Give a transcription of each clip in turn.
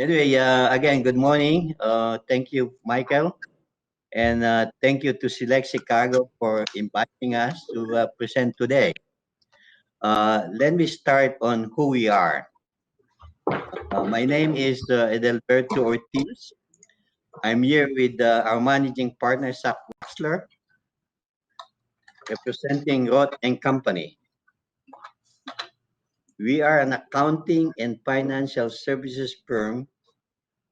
Anyway, again, good morning. Thank you, Michael, and thank you to Select Chicago for inviting us to present today. Let me start on who we are. My name is Edelberto Ortiz. I'm here with our managing partner, Zach Waxler, representing Roth and Company. We are an accounting and financial services firm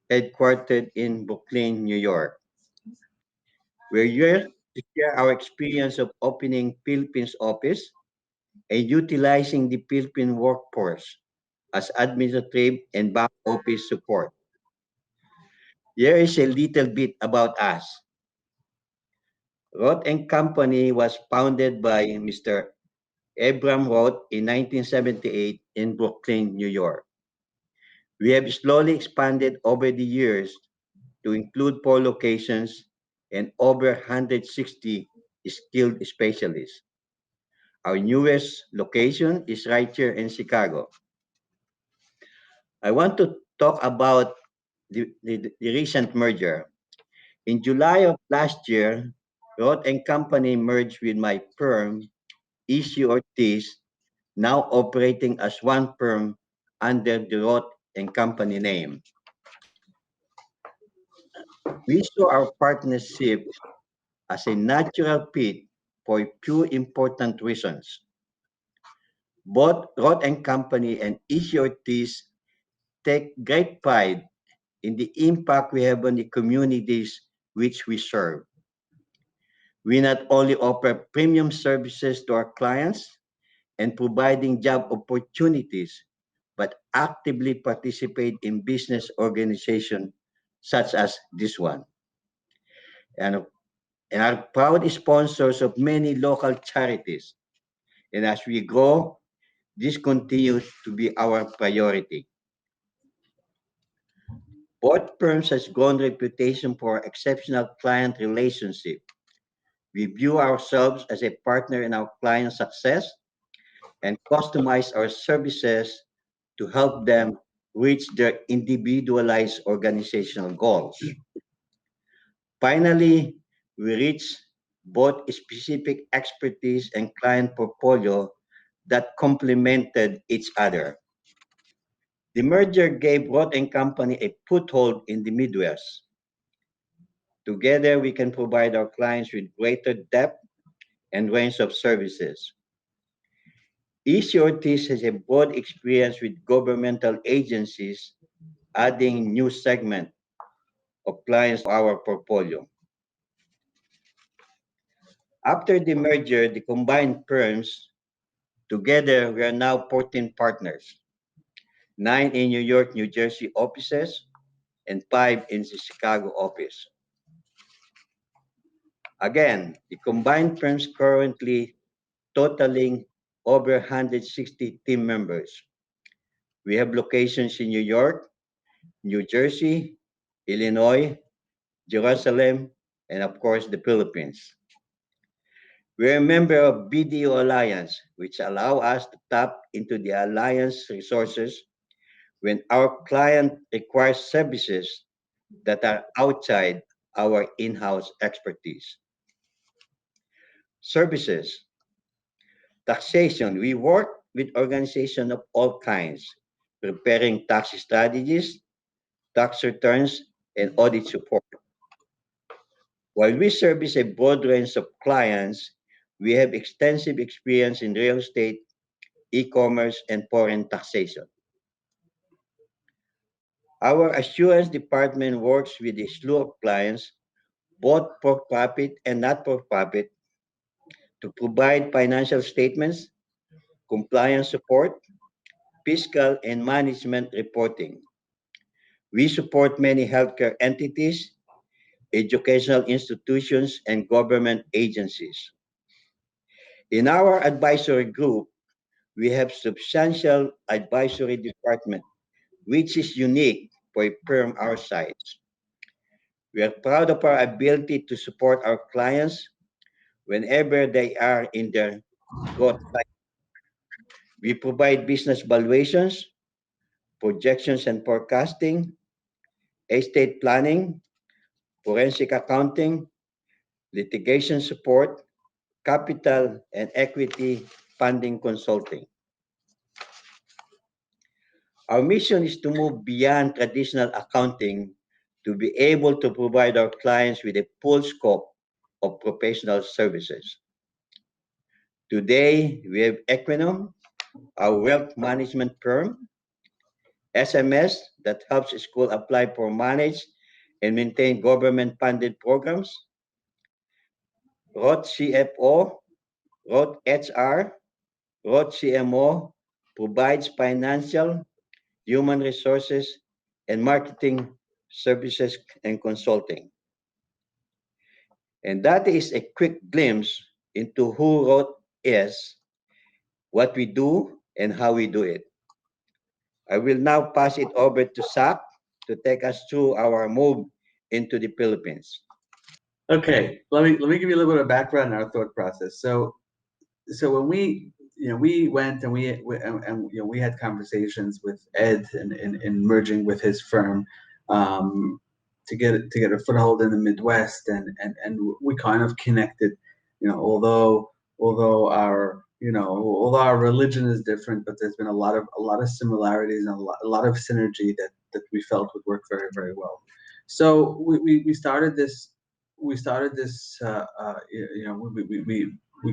headquartered in Brooklyn, New York. We're here to share our experience of opening Philippines office and utilizing the Philippine workforce as administrative and back office support. Here is a little bit about us. Roth and Company was founded by Mr. Abram Roth in 1978 in Brooklyn, New York. We have slowly expanded over the years to include 4 locations and over 160 skilled specialists. Our newest location is right here in Chicago. I want to talk about the recent merger. In July of last year, Roth and Company merged with my firm, EC Ortiz, now operating as one firm under the Roth and Company name. We saw our partnership as a natural fit for a few important reasons. Both Roth and Company and EC Ortiz take great pride in the impact we have on the communities which we serve. We not only offer premium services to our clients and providing job opportunities, but actively participate in business organizations such as this one. And, and are proud sponsors of many local charities. And as we grow, this continues to be our priority. Both firms has grown reputation for exceptional client relationship. We view ourselves as a partner in our client success and customize our services to help them reach their individualized organizational goals. Finally, we reach both specific expertise and client portfolio that complemented each other. The merger gave Roth and Company a foothold in the Midwest. Together, we can provide our clients with greater depth and range of services. EC Ortiz has a broad experience with governmental agencies, adding new segment of clients to our portfolio. After the merger, the combined firms, together we are now 14 partners, 9 in New York, New Jersey offices, and 5 in the Chicago office. Again, the combined firms currently totaling over 160 team members. We have locations in New York, New Jersey, Illinois, Jerusalem, and of course the Philippines. We're a member of BDO Alliance, which allow us to tap into the alliance resources when our client requires services that are outside our in-house expertise. Services. Taxation. We work with organizations of all kinds, preparing tax strategies, tax returns, and audit support. While we service a broad range of clients, we have extensive experience in real estate, e-commerce, and foreign taxation. Our assurance department works with a slew of clients, both for-profit and not-for-profit, to provide financial statements, compliance support, fiscal and management reporting. We support many healthcare entities, educational institutions, and government agencies. In our advisory group, we have substantial advisory department, which is unique for a firm our size. We are proud of our ability to support our clients whenever they are in their growth cycle. We provide business valuations, projections and forecasting, estate planning, forensic accounting, litigation support, capital and equity funding consulting. Our mission is to move beyond traditional accounting to be able to provide our clients with a full scope of professional services. Today, we have Equinum, our wealth management firm, SMS that helps schools apply for, manage, and maintain government-funded programs, Roth CFO, Roth HR, Roth CMO provides financial, human resources, and marketing services and consulting. And that is a quick glimpse into who Roth is, what we do, and how we do it. I will now pass it over to Sak to take us through our move into the Philippines. Okay, let me give you a little bit of background on our thought process. So when we went and we had conversations with Ed in merging with his firm, to get a foothold in the Midwest, and we kind of connected, although our religion is different, but there's been a lot of similarities and a lot of synergy that we felt would work very, very well. So we started this. We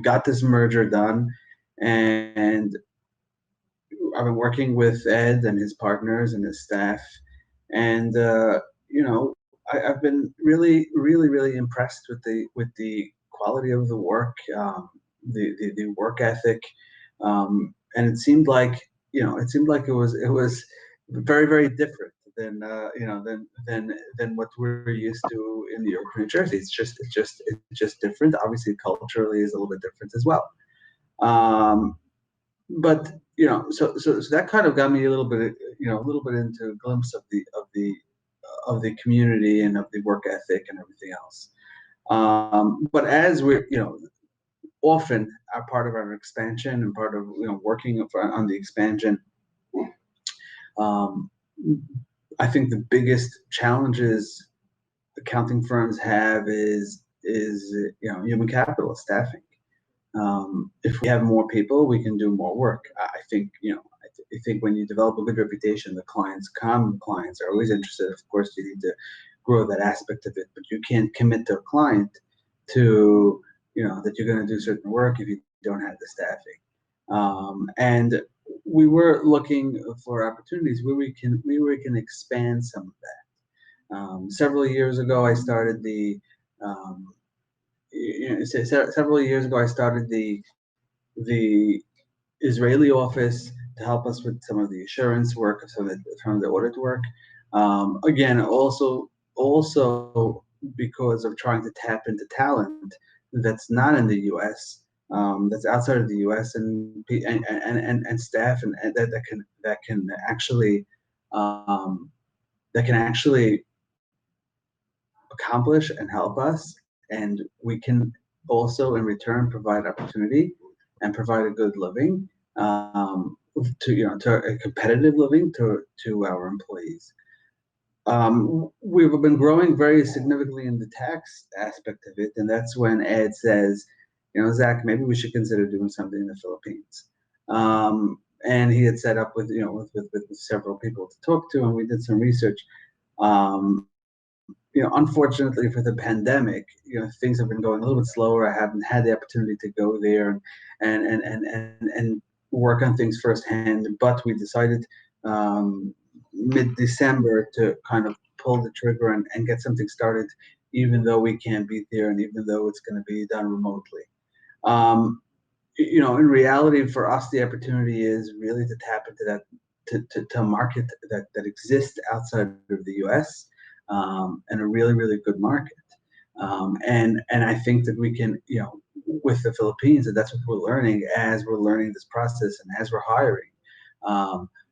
got this merger done, and I've been working with Ed and his partners and his staff, and I've been really, really, really impressed with the quality of the work, the work ethic, and it seemed like it was very, very different than what we're used to in New York, New Jersey. It's just different. Obviously, culturally is a little bit different as well. But so that kind of got me a little bit into a glimpse of the community and of the work ethic and everything else. But as we're often are part of our expansion and part of working on the expansion, I think the biggest challenges accounting firms have is human capital, staffing. If we have more people, we can do more work. I think when you develop a good reputation, the clients come. Clients are always interested. Of course, you need to grow that aspect of it, but you can't commit to a client to that you're going to do certain work if you don't have the staffing. And we were looking for opportunities where we can expand some of that. Several years ago, I started the Israeli office to help us with some of the assurance work, some of the audit work. Again, also because of trying to tap into talent that's not in the U.S., that's outside of the U.S. and staff and that can actually accomplish and help us, and we can also in return provide opportunity and provide a good living, to a competitive living to our employees. We've been growing very significantly in the tax aspect of it, and that's when Ed says, Zach, maybe we should consider doing something in the Philippines. And he had set up with several people to talk to, and we did some research. Unfortunately for the pandemic, things have been going a little bit slower. I haven't had the opportunity to go there and work on things firsthand. But we decided mid-December to kind of pull the trigger and get something started, even though we can't be there and even though it's going to be done remotely. In reality, for us, the opportunity is really to tap into that, to a market that exists outside of the U.S. And a really, really good market. And I think that we can, with the Philippines, and that's what we're learning as we're learning this process and as we're hiring.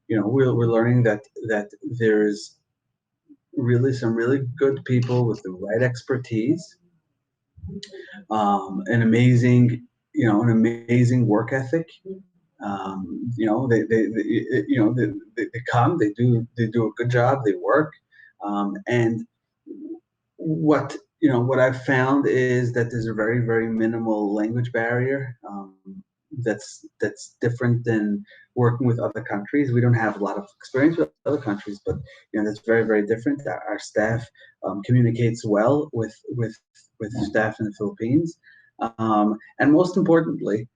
We're learning that there's really some really good people with the right expertise, an amazing work ethic. They come, they do a good job, they work. And what I've found is that there's a very, very minimal language barrier. That's different than working with other countries. We don't have a lot of experience with other countries, but that's very, very different. Our staff communicates well with staff in the Philippines, and most importantly,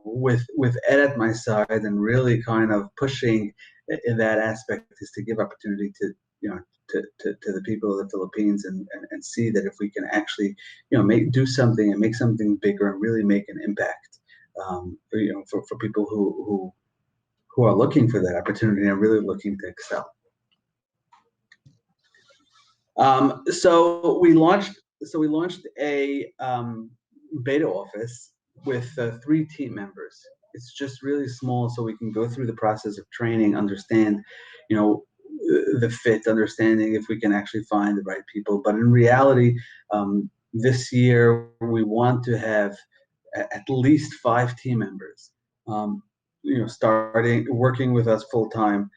with Ed at my side and really kind of pushing in that aspect is to give opportunity to the people of the Philippines and see that if we can actually do something and make something bigger and really make an impact for people who are looking for that opportunity and really looking to excel. So we launched a beta office with 3 team members. It's just really small, so we can go through the process of training, understand the fit, understanding if we can actually find the right people. But in reality, this year we want to have at least 5 team members, starting working with us full time.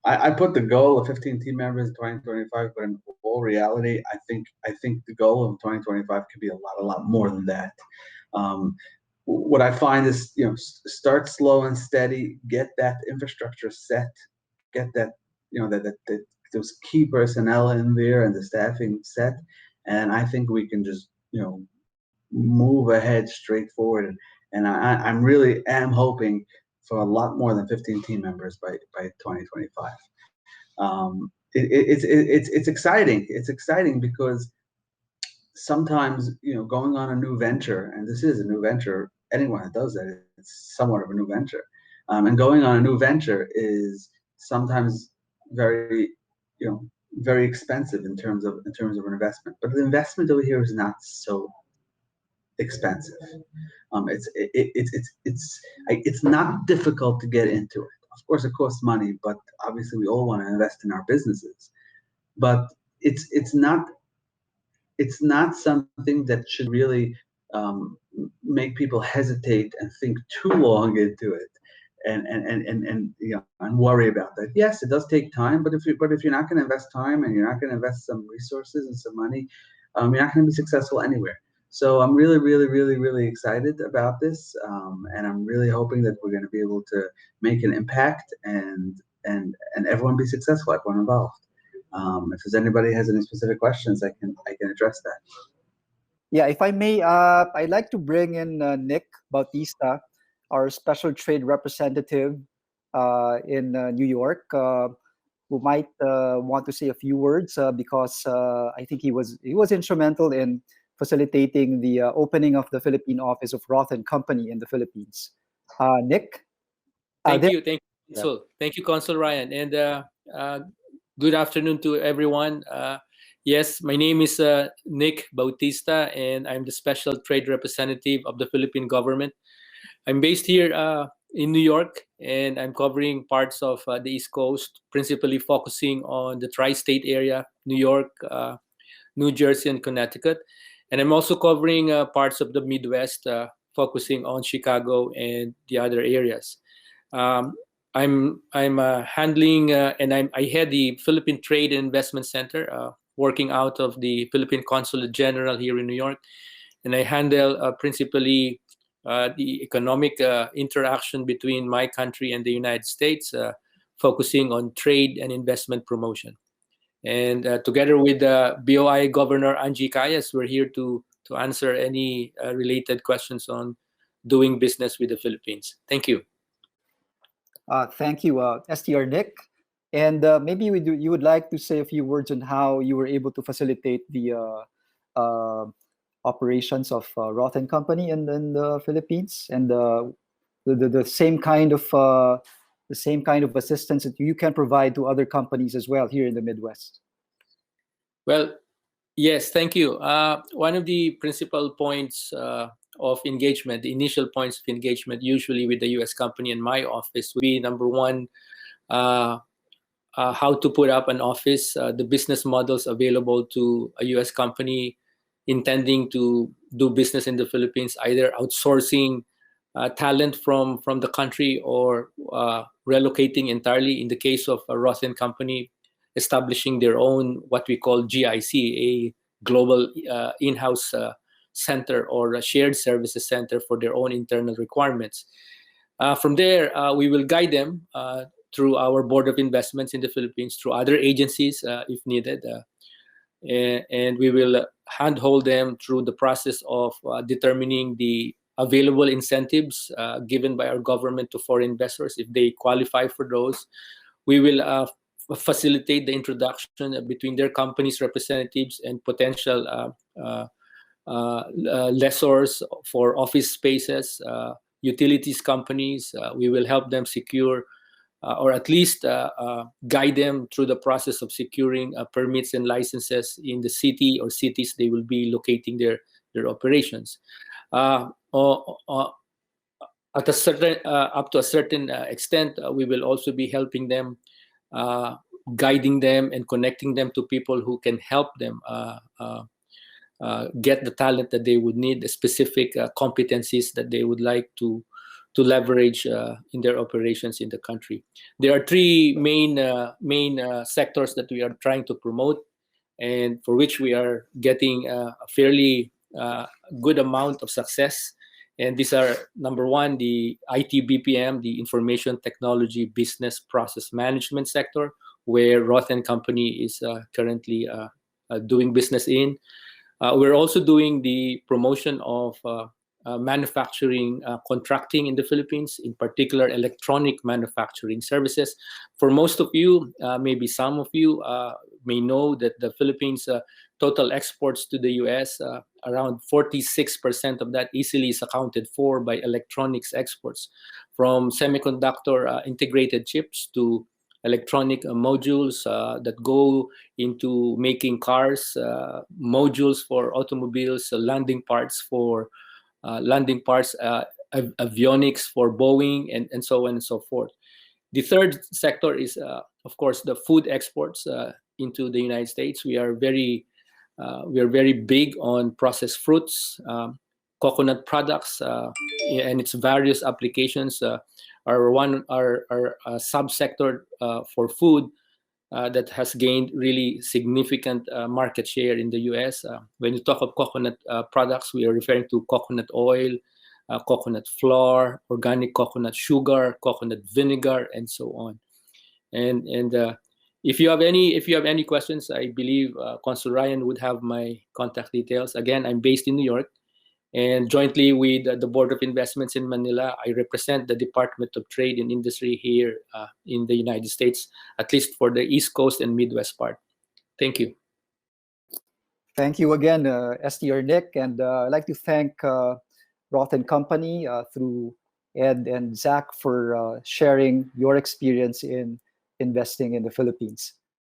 I put the goal of 15 team members in 2025, but in all reality, I think the goal of 2025 could be a lot more than that. What I find is, start slow and steady, get that infrastructure set, get that, those key personnel in there and the staffing set, and I think we can just, move ahead straight forward. And I'm really am hoping for a lot more than 15 team members by 2025. It's exciting. It's exciting because sometimes, going on a new venture, and this is a new venture, anyone that does that, it's somewhat of a new venture. And going on a new venture is sometimes very, very expensive in terms of an investment. But the investment over here is not so expensive. It's not difficult to get into it. Of course, it costs money, but obviously we all want to invest in our businesses. But it's not something that should really make people hesitate and think too long into it, and worry about that. Yes, it does take time, but if you're not going to invest time and you're not going to invest some resources and some money, you're not going to be successful anywhere. So I'm really, really, really, really excited about this, and I'm really hoping that we're going to be able to make an impact and everyone be successful, everyone involved. If there's anybody has any specific questions, I can address that. Yeah, if I may, I'd like to bring in Nick Bautista, our special trade representative in New York, who might want to say a few words because I think he was instrumental in facilitating the opening of the Philippine office of Roth & Company in the Philippines. Nick? Thank you, Consul. Thank you, Consul Ryan. And good afternoon to everyone. Yes, my name is Nick Bautista, and I'm the Special Trade Representative of the Philippine government. I'm based here in New York, and I'm covering parts of the East Coast, principally focusing on the tri-state area, New York, New Jersey, and Connecticut. And I'm also covering parts of the Midwest, focusing on Chicago and the other areas. I'm handling and I head the Philippine Trade and Investment Center, working out of the Philippine Consulate General here in New York, and I handle principally the economic interaction between my country and the United States, focusing on trade and investment promotion. And together with BOI Governor Angie Cayas, we're here to answer any related questions on doing business with the Philippines. Thank you. Thank you, STR Nick. And maybe you would like to say a few words on how you were able to facilitate the operations of Roth & Company in the Philippines, and the same kind of assistance that you can provide to other companies as well here in the Midwest. Well, yes, thank you. One of the principal points of engagement, the initial points of engagement, usually with the U.S. company in my office, would be number one, how to put up an office, the business models available to a U.S. company intending to do business in the Philippines, either outsourcing talent from the country or relocating entirely. In the case of Roth & Company, establishing their own, what we call GIC, a global in-house center or a shared services center for their own internal requirements. From there, we will guide them through our Board of Investments in the Philippines, through other agencies if needed. And we will handhold them through the process of determining the available incentives given by our government to foreign investors if they qualify for those. We will facilitate the introduction between their companies' representatives and potential lessors for office spaces, utilities companies. We will help them secure or at least guide them through the process of securing permits and licenses in the city or cities they will be locating their operations. At a certain, up to a certain extent, we will also be helping them, guiding them and connecting them to people who can help them get the talent that they would need, the specific competencies that they would like to leverage in their operations in the country. There are three main sectors that we are trying to promote, and for which we are getting a fairly good amount of success. And these are, number one, the IT BPM, the Information Technology Business Process Management sector, where Roth & Company is currently doing business in. We're also doing the promotion of manufacturing contracting in the Philippines, in particular electronic manufacturing services. For most of you, maybe some of you may know that the Philippines total exports to the US, around 46% of that easily is accounted for by electronics exports, from semiconductor integrated chips to electronic modules that go into making cars, modules for automobiles, landing parts, avionics for Boeing, and so on and so forth. The third sector is, of course, the food exports into the United States. We are very big on processed fruits, coconut products, and its various applications. Our subsector for food that has gained really significant market share in the US. When you talk of coconut products, we are referring to coconut oil, coconut flour, organic coconut sugar, coconut vinegar, and so on. And if you have any questions, I believe Consul Ryan would have my contact details. Again, I'm based in New York, and jointly with the Board of Investments in Manila, I represent the Department of Trade and Industry here in the United States, at least for the East Coast and Midwest part. Thank you. Thank you again, STR Nick. And I'd like to thank Roth & Company through Ed and Zach for sharing your experience in investing in the Philippines.